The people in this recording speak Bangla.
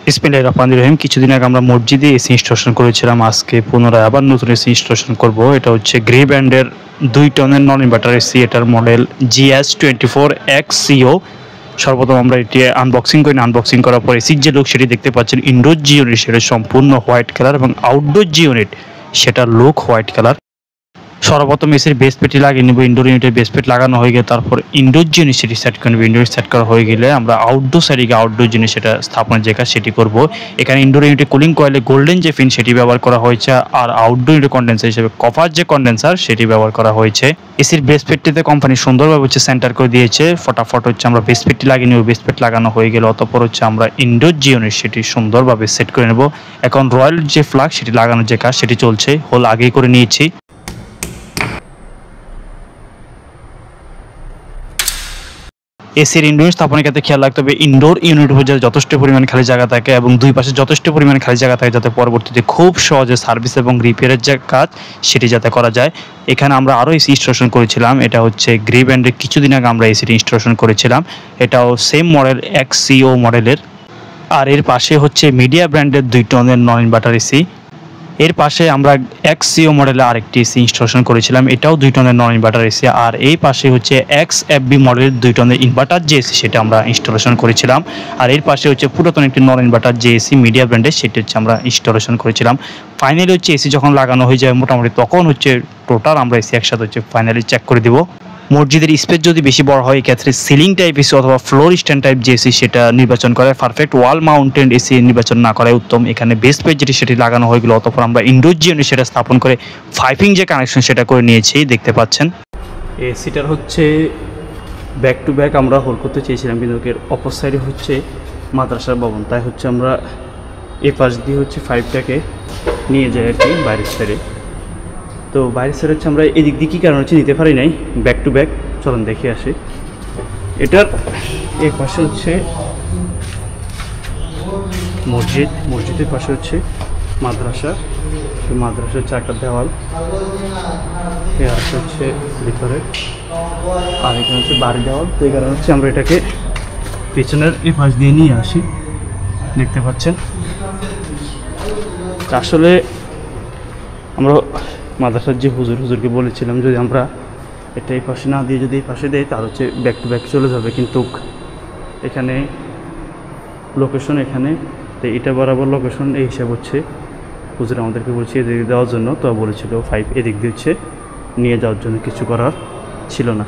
বিসমিল্লাহির রহমানির রহিম। কিছুদিন আগে আমরা মসজিদে এসি ইনস্টলেশন করেছিলাম। আজকে পুনরায় আবার নতুন এসি ইনস্টলেশন করব। এটা হচ্ছে গ্রে ব্র্যান্ডের 2 টনের নন ইনভার্টার এসি। এটার মডেল GS24XCO। সর্বপ্রথম আমরা এটি আনবক্সিং করি। আনবক্সিং করার পর এসির যে লুক সেটি দেখতে পাচ্ছেন। ইনডোর যে ইউনিট সেটা সম্পূর্ণ হোয়াইট কালার এবং আউটডোর যে ইউনিট সেটা লুক হোয়াইট কালার। সর্বপ্রথম এসির বেস পেটি লাগিয়ে নেব। ইনডোর ইউনিটের বেস পেট লাগানো হয়ে গেলে তারপর ইনডোর যে ইউনিট সেটি সেট করে নেব। ইনডোর সেট করা হয়ে গেলে আমরা আউটডোর সাইডে গিয়ে আউটডোর জিনিস সেটা স্থাপনের যে কাজ সেটি করব। এখানে ইনডোর ইউনিটে কুলিং কয়েলে গোল্ডেন যে ফিন সেটি ব্যবহার করা হয়েছে, আর আউটডোর ইউনিট কন্ডেন্সার হিসেবে কপার যে কন্ডেন্সার সেটি ব্যবহার করা হয়েছে। এসির বেস পেটটিতে কোম্পানি সুন্দরভাবে হচ্ছে সেন্টার করে দিয়েছে। ফটাফট হচ্ছে আমরা বেস পেটটি লাগিয়ে নেব। বেস পেট লাগানো হয়ে গেলে অতঃপর হচ্ছে আমরা ইনডোর যে ইউনিট সেটি সুন্দরভাবে সেট করে নেব। এখন রয়্যাল যে ফ্লাগ সেটি লাগানোর যে কাজ সেটি চলছে। হোল আগেই করে নিয়েছি। এসির ইনডোর স্থাপনের ক্ষেত্রে খেয়াল রাখতে হবে ইনডোর ইউনিট যাতে যথেষ্ট পরিমাণ খালি জায়গা থাকে এবং দুই পাশে যথেষ্ট পরিমাণ খালি জায়গা থাকে, যাতে পরবর্তীতে খুব সহজে সার্ভিস এবং রিপেয়ারের যে কাজ সেটি যাতে করা যায়। এখানে আমরা আরও এসি ইনস্টলেশন করেছিলাম। এটা হচ্ছে গ্রে ব্র্যান্ডের। কিছুদিন আগে আমরা এসিটি ইনস্টলেশন করেছিলাম। এটাও সেম মডেল XCO মডেলের। আর এর পাশে হচ্ছে মিডিয়া ব্র্যান্ডের 2 টনের নন ইনভার্টার এসি। এর পাশে আমরা XCO মডেলের আরেকটি এসি ইনস্টলেশন করেছিলাম। এটাও 2 টনের নন ইনভার্টার এসি। আর এই পাশে হচ্ছে XFB মডেলের 2 টনের ইনভার্টার যে এসি সেটা আমরা ইনস্টলেশন করেছিলাম। আর এর পাশে হচ্ছে পুরাতন একটি নন ইনভার্টার যে এসি মিডিয়া ব্র্যান্ডের সেটি হচ্ছে আমরা ইনস্টলেশন করেছিলাম। ফাইনালি হচ্ছে এসি যখন লাগানো হয়ে যায় মোটামুটি তখন হচ্ছে টোটাল আমরা এসি একসাথে হচ্ছে ফাইনালি চেক করে দিব। মসজিদের স্পেস যদি বেশি বড় হয় এক্ষেত্রে সিলিং টাইপ এসি অথবা ফ্লোর স্ট্যান্ড টাইপ যে এসি সেটা নির্বাচন করে। পারফেক্ট ওয়াল মাউন্টেড এসি নির্বাচন না করাই উত্তম। এখানে বেস পেজ যেটি সেটি লাগানো হয়ে গেল। অতঃপর আমরা ইনডোর যে ইউনিট সেটা স্থাপন করে পাইপিং যে কানেকশন সেটা করে নিয়েছি, দেখতে পাচ্ছেন। এসিটার হচ্ছে ব্যাক টু ব্যাক আমরা হোল করতে চেয়েছিলাম, কিন্তু এর অপর সাইডে হচ্ছে মাদ্রাসার ভবন, তাই হচ্ছে আমরা এ পাশ দিয়ে হচ্ছে পাইপটাকে নিয়ে যাই আর কি বাইরের সাইডে। তো বাইরের সাইড হচ্ছে আমরা এদিক দিয়ে কী কারণ হচ্ছে নিতে পারি নাই ব্যাক টু ব্যাক। চলুন দেখে আসি। এটার এই পাশে হচ্ছে মসজিদ, মসজিদের পাশে হচ্ছে মাদ্রাসা। মাদ্রাসার হচ্ছে একটা দেওয়াল, এ হচ্ছে ভিতরে, আর এখানে হচ্ছে বাড়ি দেওয়াল। তো এই কারণে হচ্ছে আমরা এটাকে পিছনের এই পাশ দিয়ে নিয়ে আসি, দেখতে পাচ্ছেন। আসলে আমরা মাদ্রাসার যে হুজুরকে বলেছিলাম যদি আমরা এটা এই পাশে না দিয়ে যদি এই পাশে দেয় তার হচ্ছে ব্যাক টু ব্যাক চলে যাবে, কিন্তু এখানে লোকেশন এখানে তো এটা বরাবর লোকেশন এই হিসাব হচ্ছে হুজুর আমাদেরকে বলছে এদিক দেওয়ার জন্য। তো বলেছিল 5 এদিক দিয়ে হচ্ছে নিয়ে যাওয়ার জন্য, কিছু করার ছিল না।